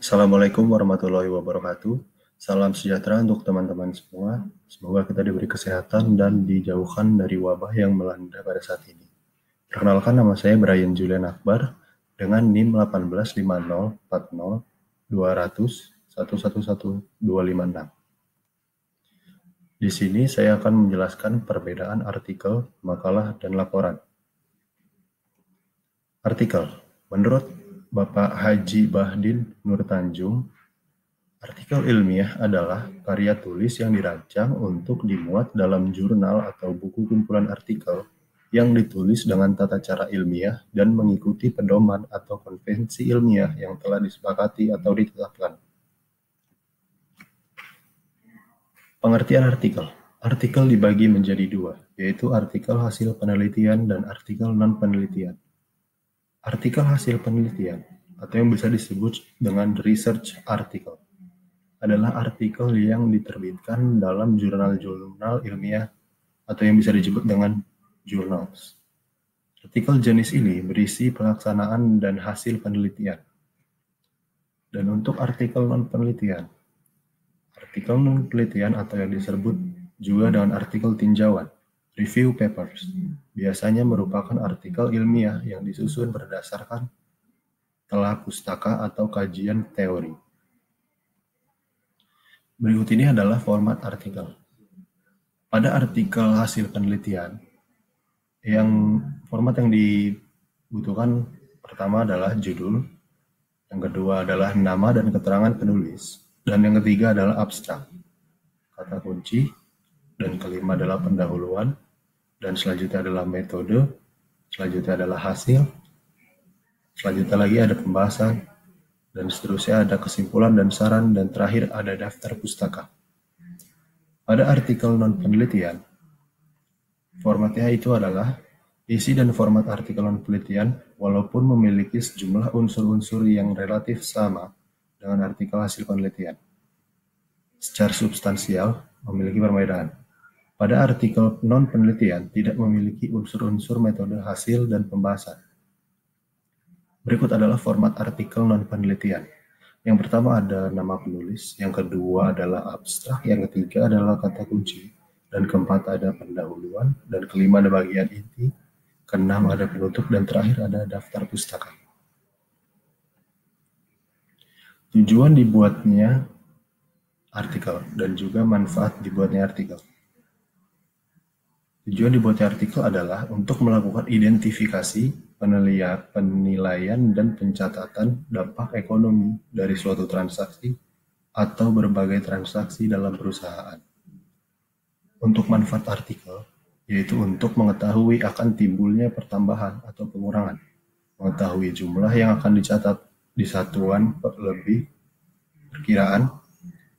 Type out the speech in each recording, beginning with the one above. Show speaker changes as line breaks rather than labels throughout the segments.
Assalamualaikum warahmatullahi wabarakatuh. Salam sejahtera untuk teman-teman semua. Semoga kita diberi kesehatan dan dijauhkan dari wabah yang melanda pada saat ini. Perkenalkan, nama saya Brian Julian Akbar dengan NIM 185040200111256. Di sini saya akan menjelaskan perbedaan artikel, makalah, dan laporan. Artikel. Menurut Bapak Haji Bahdin Nur Tanjung, artikel ilmiah adalah karya tulis yang dirancang untuk dimuat dalam jurnal atau buku kumpulan artikel yang ditulis dengan tata cara ilmiah dan mengikuti pedoman atau konvensi ilmiah yang telah disepakati atau ditetapkan. Pengertian artikel. Artikel dibagi menjadi dua, yaitu artikel hasil penelitian dan artikel non-penelitian. Artikel hasil penelitian, atau yang bisa disebut dengan research article, adalah artikel yang diterbitkan dalam jurnal-jurnal ilmiah atau yang bisa disebut dengan journals. Artikel jenis ini berisi pelaksanaan dan hasil penelitian. Dan untuk artikel non-penelitian, atau yang disebut juga dengan artikel tinjauan, review papers, biasanya merupakan artikel ilmiah yang disusun berdasarkan telah pustaka atau kajian teori. Berikut ini adalah format artikel. Pada artikel hasil penelitian, format yang dibutuhkan pertama adalah judul, yang kedua adalah nama dan keterangan penulis, dan yang ketiga adalah abstrak, kata kunci, dan kelima adalah pendahuluan, dan selanjutnya adalah metode, selanjutnya adalah hasil, selanjutnya lagi ada pembahasan, dan seterusnya ada kesimpulan dan saran, dan terakhir ada daftar pustaka. Pada artikel non-penelitian, formatnya itu adalah isi dan format artikel non-penelitian walaupun memiliki sejumlah unsur-unsur yang relatif sama dengan artikel hasil penelitian. Secara substansial, memiliki perbedaan. Pada artikel non-penelitian tidak memiliki unsur-unsur metode hasil dan pembahasan. Berikut adalah format artikel non-penelitian. Yang pertama ada nama penulis, yang kedua adalah abstrak, yang ketiga adalah kata kunci, dan keempat ada pendahuluan, dan kelima ada bagian inti, keenam ada penutup, dan terakhir ada daftar pustaka. Tujuan dibuatnya artikel dan juga manfaat dibuatnya artikel. Tujuan dibuatnya artikel adalah untuk melakukan identifikasi, penilaian, dan pencatatan dampak ekonomi dari suatu transaksi atau berbagai transaksi dalam perusahaan. Untuk manfaat artikel, yaitu untuk mengetahui akan timbulnya pertambahan atau pengurangan, mengetahui jumlah yang akan dicatat di satuan lebih perkiraan,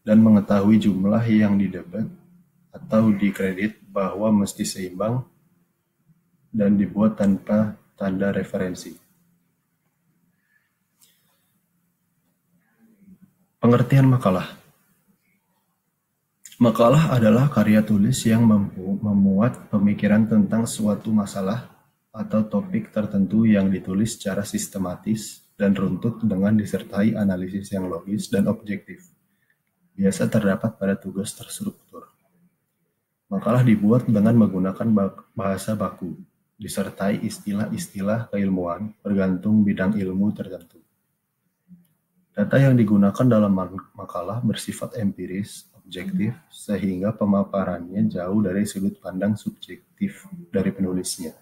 dan mengetahui jumlah yang didebit atau dikredit bahwa mesti seimbang dan dibuat tanpa tanda referensi. Pengertian makalah. Makalah adalah karya tulis yang mampu memuat pemikiran tentang suatu masalah atau topik tertentu yang ditulis secara sistematis dan runtut dengan disertai analisis yang logis dan objektif. Biasa terdapat pada tugas terstruktur. Makalah dibuat dengan menggunakan bahasa baku, disertai istilah-istilah keilmuan bergantung bidang ilmu tertentu. Data yang digunakan dalam makalah bersifat empiris, objektif, sehingga pemaparannya jauh dari sudut pandang subjektif dari penulisnya.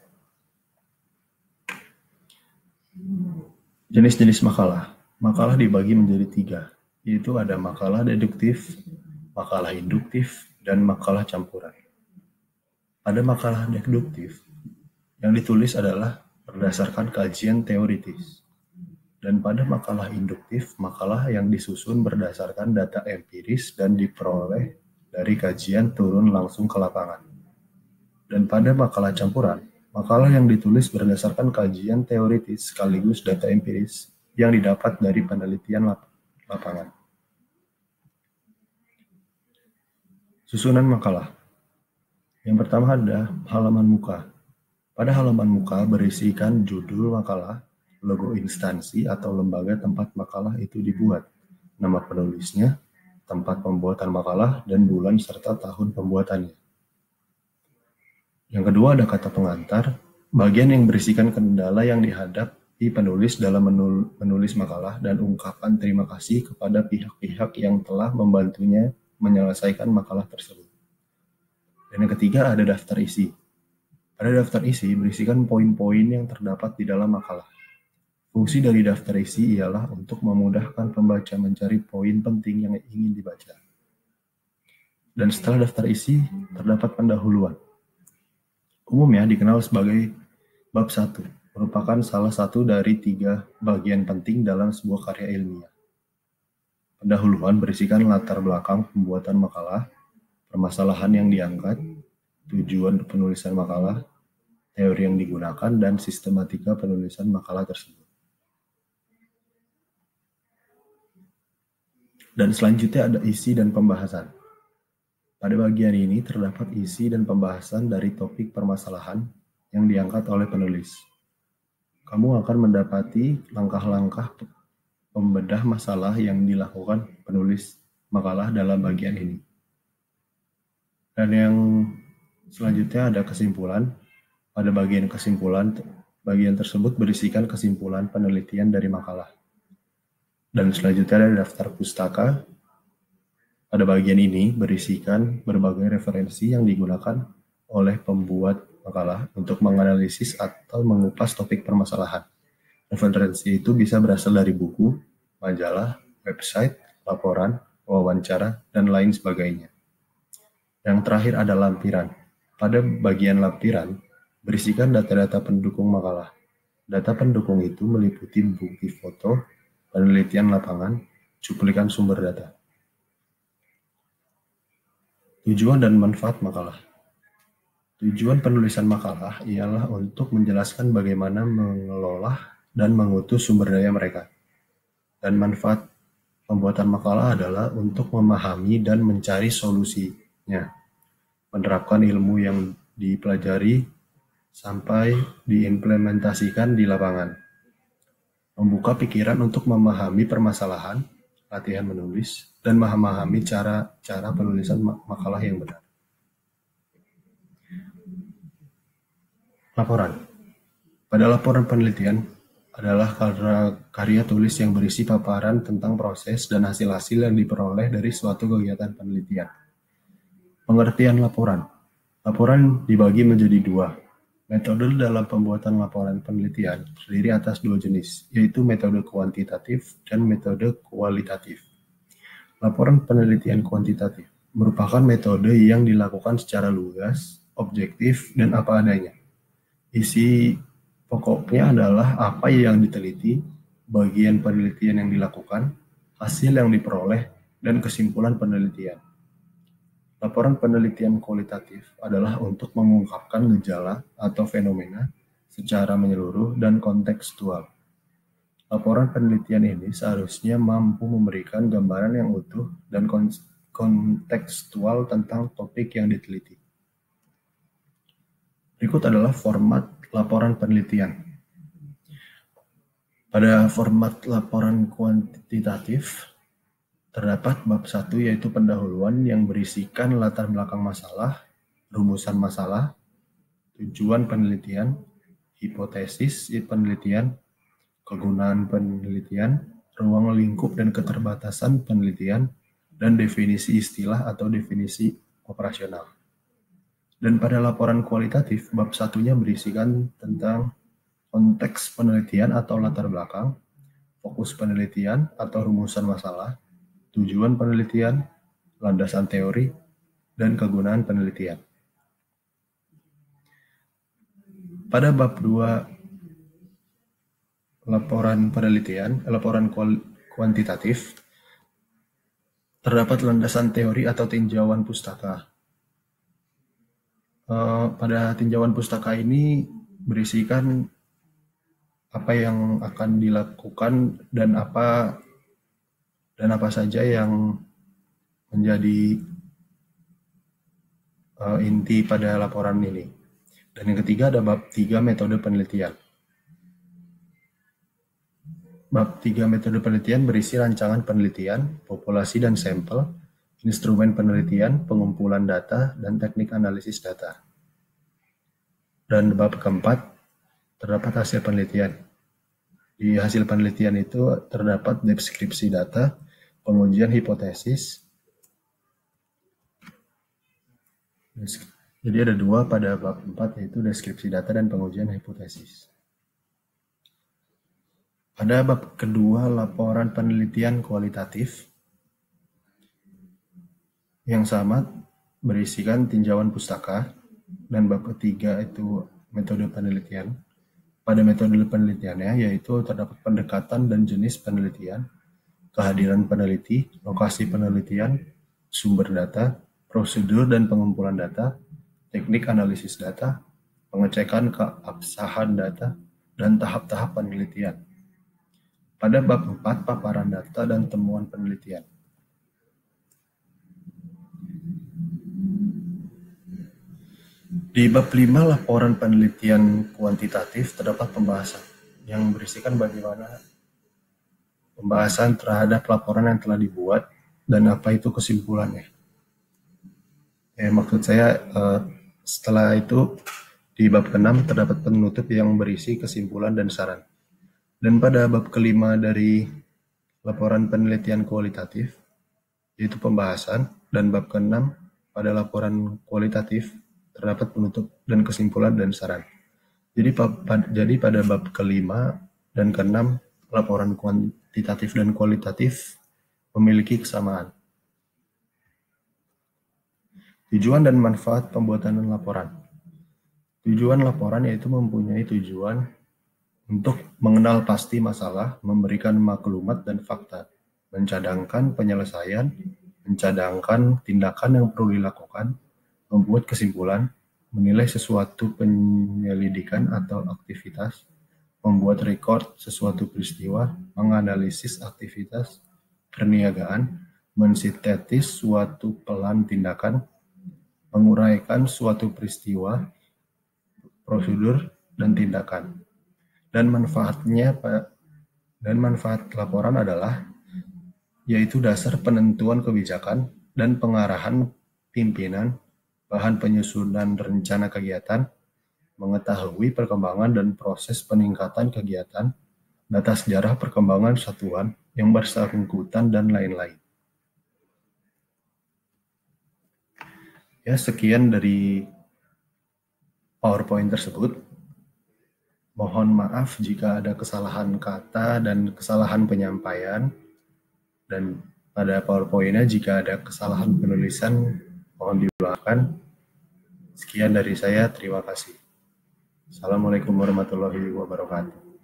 Jenis-jenis makalah. Makalah dibagi menjadi 3, yaitu ada makalah deduktif, makalah induktif, dan makalah campuran. Pada makalah deduktif, yang ditulis adalah berdasarkan kajian teoritis. Dan pada makalah induktif, makalah yang disusun berdasarkan data empiris dan diperoleh dari kajian turun langsung ke lapangan. Dan pada makalah campuran, makalah yang ditulis berdasarkan kajian teoritis sekaligus data empiris yang didapat dari penelitian lapangan. Susunan makalah. Yang pertama ada halaman muka. Pada halaman muka berisikan judul makalah, logo instansi atau lembaga tempat makalah itu dibuat, nama penulisnya, tempat pembuatan makalah, dan bulan serta tahun pembuatannya. Yang kedua ada kata pengantar, bagian yang berisikan kendala yang dihadapi penulis dalam menulis makalah dan ungkapan terima kasih kepada pihak-pihak yang telah membantunya menyelesaikan makalah tersebut. Dan yang ketiga ada daftar isi. Pada daftar isi berisikan poin-poin yang terdapat di dalam makalah. Fungsi dari daftar isi ialah untuk memudahkan pembaca mencari poin penting yang ingin dibaca. Dan setelah daftar isi, terdapat pendahuluan. Umumnya dikenal sebagai bab 1, merupakan salah satu dari 3 bagian penting dalam sebuah karya ilmiah. Pendahuluan berisikan latar belakang pembuatan makalah, permasalahan yang diangkat, tujuan penulisan makalah, teori yang digunakan, dan sistematika penulisan makalah tersebut. Dan selanjutnya ada isi dan pembahasan. Pada bagian ini terdapat isi dan pembahasan dari topik permasalahan yang diangkat oleh penulis. Kamu akan mendapati langkah-langkah pembedah masalah yang dilakukan penulis makalah dalam bagian ini. Dan yang selanjutnya ada kesimpulan. Pada bagian kesimpulan, bagian tersebut berisikan kesimpulan penelitian dari makalah. Dan selanjutnya ada daftar pustaka. Pada bagian ini berisikan berbagai referensi yang digunakan oleh pembuat makalah untuk menganalisis atau mengupas topik permasalahan. Referensi itu bisa berasal dari buku, majalah, website, laporan, wawancara, dan lain sebagainya. Yang terakhir ada lampiran. Pada bagian lampiran berisikan data-data pendukung makalah. Data pendukung itu meliputi bukti foto, penelitian lapangan, cuplikan sumber data. Tujuan dan manfaat makalah. Tujuan penulisan makalah ialah untuk menjelaskan bagaimana mengelola dan mengutus sumber daya mereka. Dan manfaat pembuatan makalah adalah untuk memahami dan mencari solusinya, menerapkan ilmu yang dipelajari sampai diimplementasikan di lapangan, membuka pikiran untuk memahami permasalahan, latihan menulis, dan memahami cara penulisan makalah yang benar. Laporan. Pada laporan penelitian adalah karya tulis yang berisi paparan tentang proses dan hasil-hasil yang diperoleh dari suatu kegiatan penelitian. Pengertian laporan. Laporan dibagi menjadi 2. Metode dalam pembuatan laporan penelitian terdiri atas 2 jenis, yaitu metode kuantitatif dan metode kualitatif. Laporan penelitian kuantitatif merupakan metode yang dilakukan secara lugas, objektif, dan apa adanya. Isi pokoknya adalah apa yang diteliti, bagian penelitian yang dilakukan, hasil yang diperoleh, dan kesimpulan penelitian. Laporan penelitian kualitatif adalah untuk mengungkapkan gejala atau fenomena secara menyeluruh dan kontekstual. Laporan penelitian ini seharusnya mampu memberikan gambaran yang utuh dan kontekstual tentang topik yang diteliti. Berikut adalah format laporan penelitian. Pada format laporan kuantitatif, terdapat bab 1 yaitu pendahuluan yang berisikan latar belakang masalah, rumusan masalah, tujuan penelitian, hipotesis penelitian, kegunaan penelitian, ruang lingkup dan keterbatasan penelitian, dan definisi istilah atau definisi operasional. Dan pada laporan kualitatif, bab 1-nya berisikan tentang konteks penelitian atau latar belakang, fokus penelitian atau rumusan masalah, tujuan penelitian, landasan teori, dan kegunaan penelitian. Pada bab 2 laporan kuantitatif, terdapat landasan teori atau tinjauan pustaka. Pada tinjauan pustaka ini berisikan apa yang akan dilakukan dan apa saja yang menjadi inti pada laporan ini. Dan yang ketiga ada bab 3 metode penelitian. Bab 3 metode penelitian berisi rancangan penelitian, populasi dan sampel, instrumen penelitian, pengumpulan data, dan teknik analisis data. Dan bab keempat terdapat hasil penelitian. Di hasil penelitian itu terdapat deskripsi data, pengujian hipotesis. Jadi ada dua pada bab 4, yaitu deskripsi data dan pengujian hipotesis. Pada bab kedua, laporan penelitian kualitatif yang sama berisikan tinjauan pustaka, dan bab ketiga itu metode penelitian. Pada metode penelitiannya yaitu terdapat pendekatan dan jenis penelitian, kehadiran peneliti, lokasi penelitian, sumber data, prosedur dan pengumpulan data, teknik analisis data, pengecekan keabsahan data, dan tahap-tahap penelitian. Pada bab 4, paparan data dan temuan penelitian. Di bab 5, laporan penelitian kuantitatif, terdapat pembahasan yang berisikan bagaimana pembahasan terhadap laporan yang telah dibuat dan apa itu kesimpulannya. Maksud saya, setelah itu di bab ke-6 terdapat penutup yang berisi kesimpulan dan saran. Dan pada bab kelima dari laporan penelitian kualitatif, yaitu pembahasan, dan bab ke-6 pada laporan kualitatif terdapat penutup dan kesimpulan dan saran. Jadi pada bab kelima dan ke-6 laporan kuantitatif dan kualitatif memiliki kesamaan. Tujuan dan manfaat pembuatan laporan. Tujuan laporan yaitu mempunyai tujuan untuk mengenal pasti masalah, memberikan maklumat dan fakta, mencadangkan penyelesaian, mencadangkan tindakan yang perlu dilakukan, membuat kesimpulan, menilai sesuatu penyelidikan atau aktivitas, membuat rekor sesuatu peristiwa, menganalisis aktivitas perniagaan, mensintetis suatu pelan tindakan, menguraikan suatu peristiwa, prosedur, dan tindakan. Dan manfaat laporan adalah yaitu dasar penentuan kebijakan dan pengarahan pimpinan, bahan penyusunan rencana kegiatan, mengetahui perkembangan dan proses peningkatan kegiatan, data sejarah perkembangan satuan yang bersangkutan, dan lain-lain. Ya, sekian dari PowerPoint tersebut. Mohon maaf jika ada kesalahan kata dan kesalahan penyampaian, dan pada PowerPoint-nya jika ada kesalahan penulisan mohon dimaafkan. Sekian dari saya, terima kasih. Assalamualaikum warahmatullahi wabarakatuh.